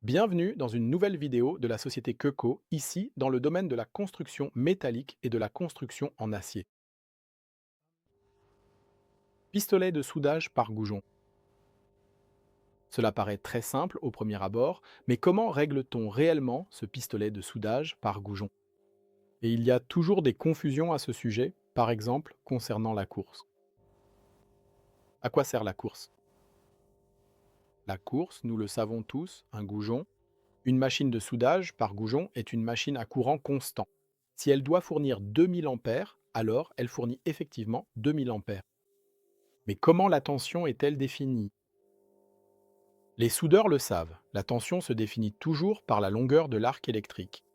Bienvenue dans une nouvelle vidéo de la société Keuco, ici dans le domaine de la construction métallique et de la construction en acier. Pistolet de soudage par goujon. Cela paraît très simple au premier abord, mais comment règle-t-on réellement ce pistolet de soudage par goujon? Et il y a toujours des confusions à ce sujet, par exemple concernant la course. À quoi sert la course? La course, nous le savons tous, un goujon. Une machine de soudage par goujon est une machine à courant constant. Si elle doit fournir 2000 ampères, alors elle fournit effectivement 2000 ampères. Mais comment la tension est-elle définie? Les soudeurs le savent, la tension se définit toujours par la longueur de l'arc électrique.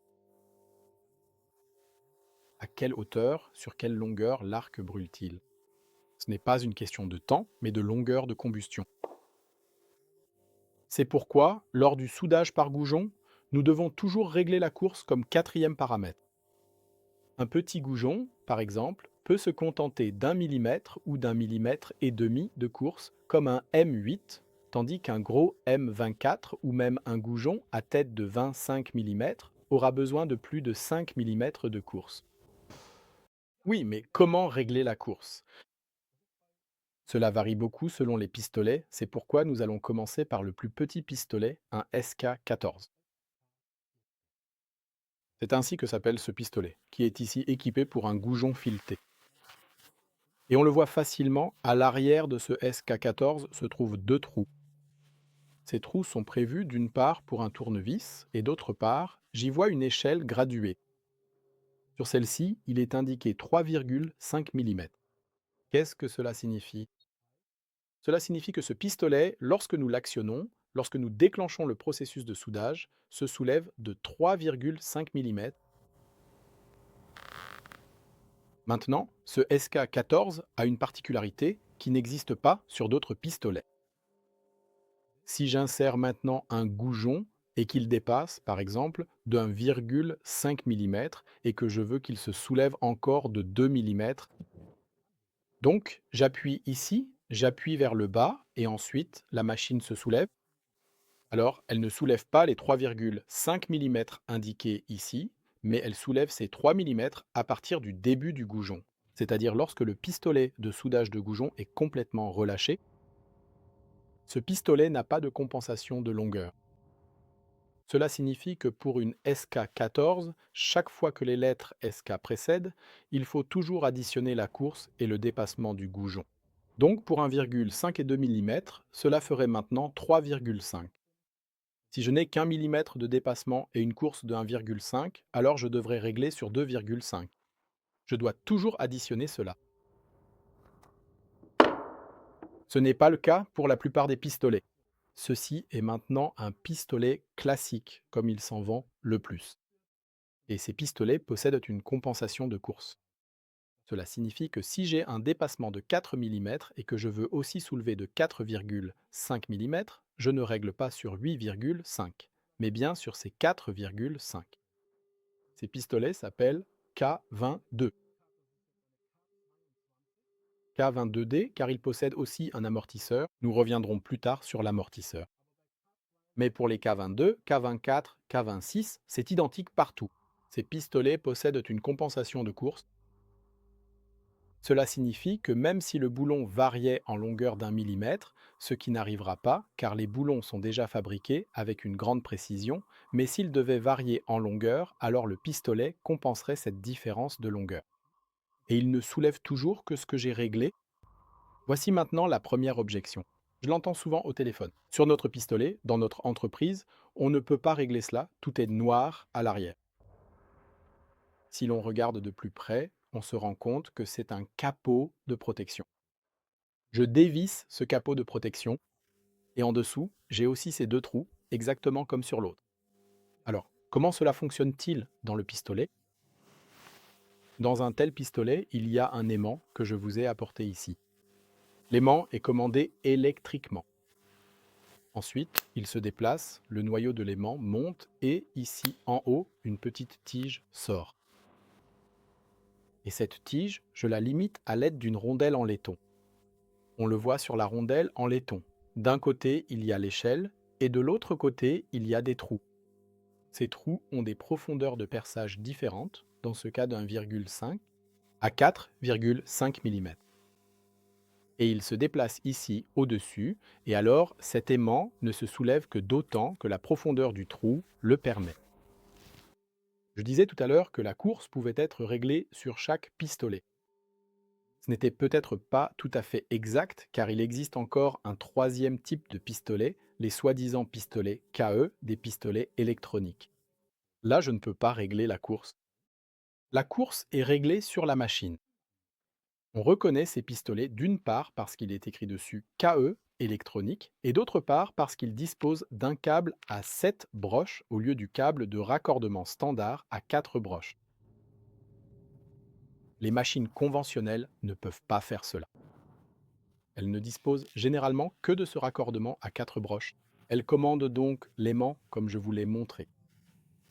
À quelle hauteur, sur quelle longueur l'arc brûle-t-il? Ce n'est pas une question de temps, mais de longueur de combustion. C'est pourquoi, lors du soudage par goujon, nous devons toujours régler la course comme quatrième paramètre. Un petit goujon, par exemple, peut se contenter d'1 millimètre ou d'1 millimètre et demi de course, comme un M8, tandis qu'un gros M24 ou même un goujon à tête de 25 millimètres aura besoin de plus de 5 millimètres de course. Oui, mais comment régler la course? Cela varie beaucoup selon les pistolets, c'est pourquoi nous allons commencer par le plus petit pistolet, un SK14. C'est ainsi que s'appelle ce pistolet, qui est ici équipé pour un goujon fileté. Et on le voit facilement, à l'arrière de ce SK14 se trouvent deux trous. Ces trous sont prévus d'une part pour un tournevis et d'autre part, j'y vois une échelle graduée. Sur celle-ci, il est indiqué 3,5 mm. Qu'est-ce que cela signifie? Cela signifie que ce pistolet, lorsque nous l'actionnons, lorsque nous déclenchons le processus de soudage, se soulève de 3,5 mm. Maintenant, ce SK14 a une particularité qui n'existe pas sur d'autres pistolets. Si j'insère maintenant un goujon et qu'il dépasse, par exemple, d'1,5 mm et que je veux qu'il se soulève encore de 2 mm, donc j'appuie ici, j'appuie vers le bas et ensuite la machine se soulève. Alors elle ne soulève pas les 3,5 mm indiqués ici, mais elle soulève ces 3 mm à partir du début du goujon, c'est-à-dire lorsque le pistolet de soudage de goujon est complètement relâché. Ce pistolet n'a pas de compensation de longueur. Cela signifie que pour une SK14, chaque fois que les lettres SK précèdent, il faut toujours additionner la course et le dépassement du goujon. Donc pour 1,5 et 2 mm, cela ferait maintenant 3,5. Si je n'ai qu'un millimètre de dépassement et une course de 1,5, alors je devrais régler sur 2,5. Je dois toujours additionner cela. Ce n'est pas le cas pour la plupart des pistolets. Ceci est maintenant un pistolet classique, comme il s'en vend le plus. Et ces pistolets possèdent une compensation de course. Cela signifie que si j'ai un dépassement de 4 mm et que je veux aussi soulever de 4,5 mm, je ne règle pas sur 8,5, mais bien sur ces 4,5. Ces pistolets s'appellent K22. K22D car ils possèdent aussi un amortisseur. Nous reviendrons plus tard sur l'amortisseur. Mais pour les K22, K24, K26, c'est identique partout. Ces pistolets possèdent une compensation de course. Cela signifie que même si le boulon variait en longueur d'1 millimètre, ce qui n'arrivera pas car les boulons sont déjà fabriqués avec une grande précision, mais s'il devait varier en longueur, alors le pistolet compenserait cette différence de longueur. Et il ne soulève toujours que ce que j'ai réglé. Voici maintenant la première objection. Je l'entends souvent au téléphone. Sur notre pistolet, dans notre entreprise, on ne peut pas régler cela, tout est noir à l'arrière. Si l'on regarde de plus près, on se rend compte que c'est un capot de protection. Je dévisse ce capot de protection et en dessous, j'ai aussi ces deux trous, exactement comme sur l'autre. Alors, comment cela fonctionne-t-il dans le pistolet? Dans un tel pistolet, il y a un aimant que je vous ai apporté ici. L'aimant est commandé électriquement. Ensuite, il se déplace, le noyau de l'aimant monte et ici en haut, une petite tige sort. Et cette tige, je la limite à l'aide d'une rondelle en laiton. On le voit sur la rondelle en laiton. D'un côté, il y a l'échelle Et de l'autre côté, il y a des trous. Ces trous ont des profondeurs de perçage différentes, dans ce cas d'1,5 à 4,5 mm. Et il se déplace ici au-dessus, et alors cet aimant ne se soulève que d'autant que la profondeur du trou le permet. Je disais tout à l'heure que la course pouvait être réglée sur chaque pistolet. Ce n'était peut-être pas tout à fait exact, car il existe encore un troisième type de pistolet, les soi-disant pistolets KE, des pistolets électroniques. Là, je ne peux pas régler la course. La course est réglée sur la machine. On reconnaît ces pistolets d'une part parce qu'il est écrit dessus KE électronique et d'autre part parce qu'ils disposent d'un câble à 7 broches au lieu du câble de raccordement standard à 4 broches. Les machines conventionnelles ne peuvent pas faire cela. Elles ne disposent généralement que de ce raccordement à 4 broches. Elles commandent donc l'aimant comme je vous l'ai montré.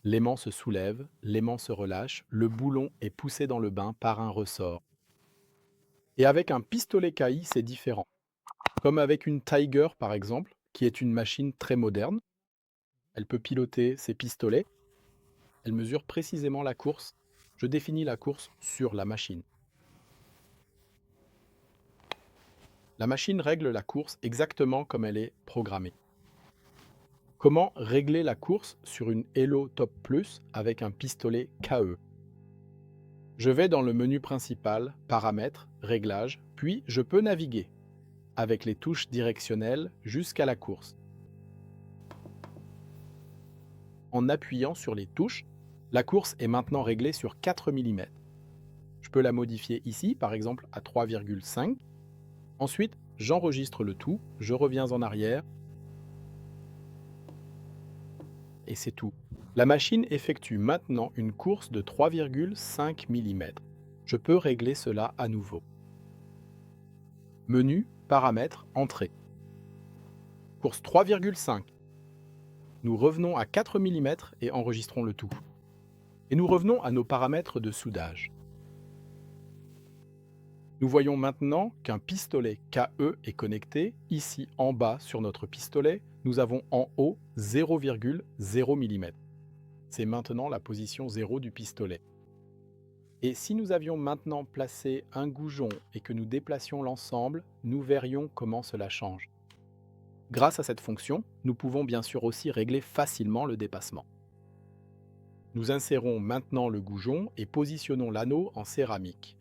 L'aimant se soulève, l'aimant se relâche, le boulon est poussé dans le bain par un ressort. Et avec un pistolet KI, c'est différent. Comme avec une Tiger par exemple, qui est une machine très moderne. Elle peut piloter ses pistolets. Elle mesure précisément la course. Je définis la course sur la machine. La machine règle la course exactement comme elle est programmée. Comment régler la course sur une Elo Top Plus avec un pistolet KE? Je vais dans le menu principal, Paramètres, Réglages, puis je peux naviguer avec les touches directionnelles jusqu'à la course. En appuyant sur les touches, la course est maintenant réglée sur 4 mm. Je peux la modifier ici, par exemple à 3,5. Ensuite, j'enregistre le tout, je reviens en arrière, et c'est tout. La machine effectue maintenant une course de 3,5 mm. Je peux régler cela à nouveau. Menu, Paramètres, Entrée. Course 3,5. Nous revenons à 4 mm et enregistrons le tout. Et nous revenons à nos paramètres de soudage. Nous voyons maintenant qu'un pistolet KE est connecté. Ici en bas sur notre pistolet, nous avons en haut 0,0 mm. C'est maintenant la position 0 du pistolet. Et si nous avions maintenant placé un goujon et que nous déplacions l'ensemble, nous verrions comment cela change. Grâce à cette fonction, nous pouvons bien sûr aussi régler facilement le dépassement. Nous insérons maintenant le goujon et positionnons l'anneau en céramique.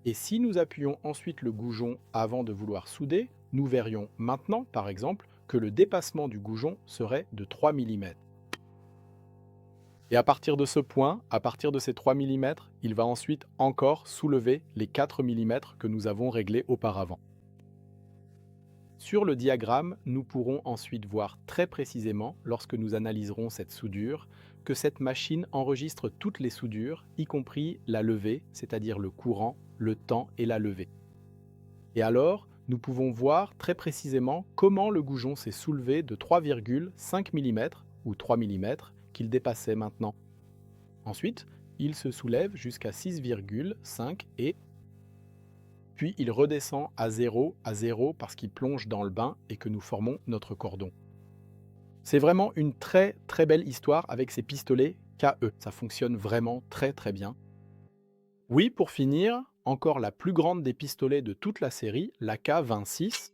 Et si nous appuyons ensuite le goujon avant de vouloir souder, nous verrions maintenant, par exemple, que le dépassement du goujon serait de 3 mm. Et à partir de ce point, à partir de ces 3 mm, il va ensuite encore soulever les 4 mm que nous avons réglés auparavant. Sur le diagramme, nous pourrons ensuite voir très précisément, lorsque nous analyserons cette soudure, que cette machine enregistre toutes les soudures, y compris la levée, c'est-à-dire le courant, le temps et la levée. Et alors, nous pouvons voir très précisément comment le goujon s'est soulevé de 3,5 mm ou 3 mm qu'il dépassait maintenant. Ensuite, il se soulève jusqu'à 6,5 et puis il redescend à 0 parce qu'il plonge dans le bain et que nous formons notre cordon. C'est vraiment une très très belle histoire avec ces pistolets KE. Ça fonctionne vraiment très très bien. Oui, pour finir, encore la plus grande des pistolets de toute la série, la K26.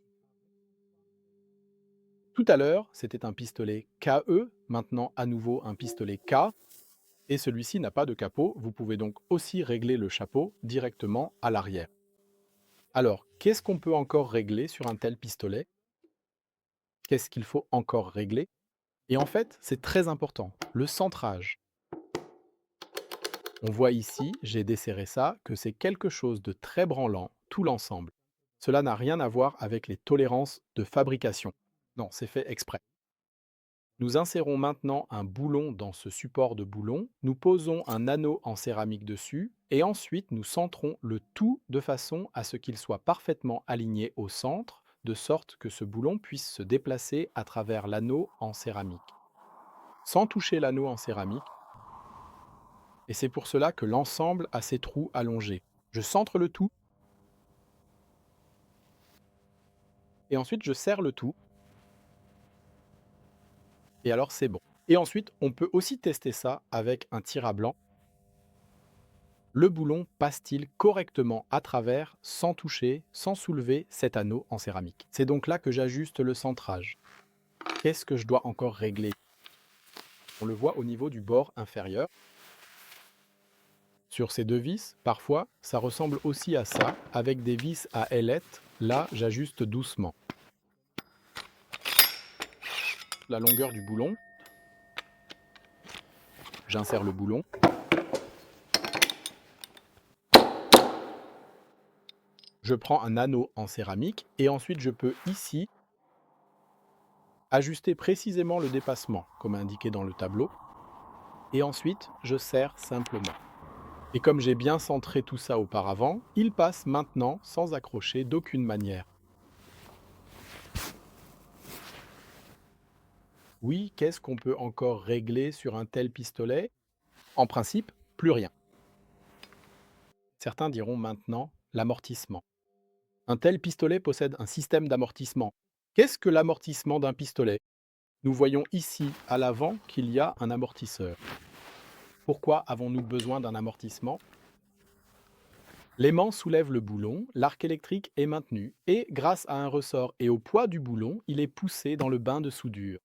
Tout à l'heure, c'était un pistolet KE, maintenant à nouveau un pistolet K. Et celui-ci n'a pas de capot, vous pouvez donc aussi régler le chapeau directement à l'arrière. Alors, qu'est-ce qu'on peut encore régler sur un tel pistolet? Qu'est-ce qu'il faut encore régler? Et en fait, c'est très important, le centrage. On voit ici, j'ai desserré ça, que c'est quelque chose de très branlant, tout l'ensemble. Cela n'a rien à voir avec les tolérances de fabrication. Non, c'est fait exprès. Nous insérons maintenant un boulon dans ce support de boulon, nous posons un anneau en céramique dessus, et ensuite nous centrons le tout de façon à ce qu'il soit parfaitement aligné au centre, de sorte que ce boulon puisse se déplacer à travers l'anneau en céramique. Sans toucher l'anneau en céramique, et c'est pour cela que l'ensemble a ses trous allongés. Je centre le tout, et ensuite je serre le tout, et alors c'est bon. Et ensuite, on peut aussi tester ça avec un tir à blanc. Le boulon passe-t-il correctement à travers sans toucher, sans soulever cet anneau en céramique? C'est donc là que j'ajuste le centrage. Qu'est-ce que je dois encore régler? On le voit au niveau du bord inférieur. Sur ces deux vis, parfois, ça ressemble aussi à ça, avec des vis à ailettes. Là, j'ajuste doucement. La longueur du boulon. J'insère le boulon. Je prends un anneau en céramique et ensuite je peux ici ajuster précisément le dépassement, comme indiqué dans le tableau. Et ensuite, je serre simplement. Et comme j'ai bien centré tout ça auparavant, il passe maintenant sans accrocher d'aucune manière. Oui, qu'est-ce qu'on peut encore régler sur un tel pistolet? En principe, plus rien. Certains diront maintenant l'amortissement. Un tel pistolet possède un système d'amortissement. Qu'est-ce que l'amortissement d'un pistolet? Nous voyons ici à l'avant qu'il y a un amortisseur. Pourquoi avons-nous besoin d'un amortissement? L'aimant soulève le boulon, l'arc électrique est maintenu et, grâce à un ressort et au poids du boulon, il est poussé dans le bain de soudure.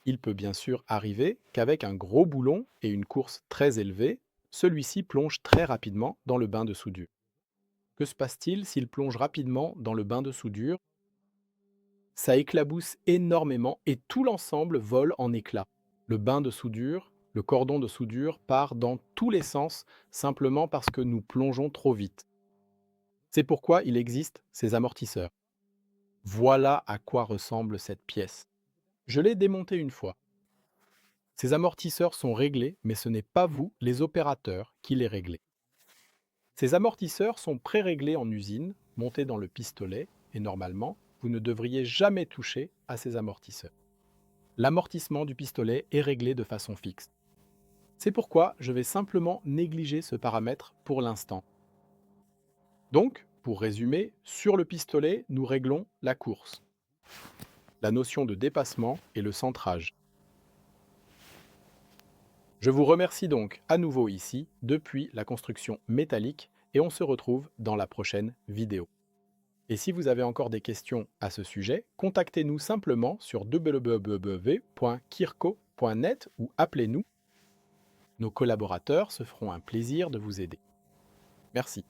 Il peut bien sûr arriver qu'avec un gros boulon et une course très élevée, celui-ci plonge très rapidement dans le bain de soudure. Que se passe-t-il s'il plonge rapidement dans le bain de soudure? Ça éclabousse énormément et tout l'ensemble vole en éclats. Le bain de soudure, le cordon de soudure part dans tous les sens simplement parce que nous plongeons trop vite. C'est pourquoi il existe ces amortisseurs. Voilà à quoi ressemble cette pièce. Je l'ai démontée une fois. Ces amortisseurs sont réglés, mais ce n'est pas vous, les opérateurs, qui les réglez. Ces amortisseurs sont pré-réglés en usine, montés dans le pistolet, et normalement, vous ne devriez jamais toucher à ces amortisseurs. L'amortissement du pistolet est réglé de façon fixe. C'est pourquoi je vais simplement négliger ce paramètre pour l'instant. Donc, pour résumer, sur le pistolet, nous réglons la course, la notion de dépassement et le centrage. Je vous remercie donc à nouveau ici depuis la construction métallique et on se retrouve dans la prochaine vidéo. Et si vous avez encore des questions à ce sujet, contactez-nous simplement sur www.kirko.net ou appelez-nous. Nos collaborateurs se feront un plaisir de vous aider. Merci.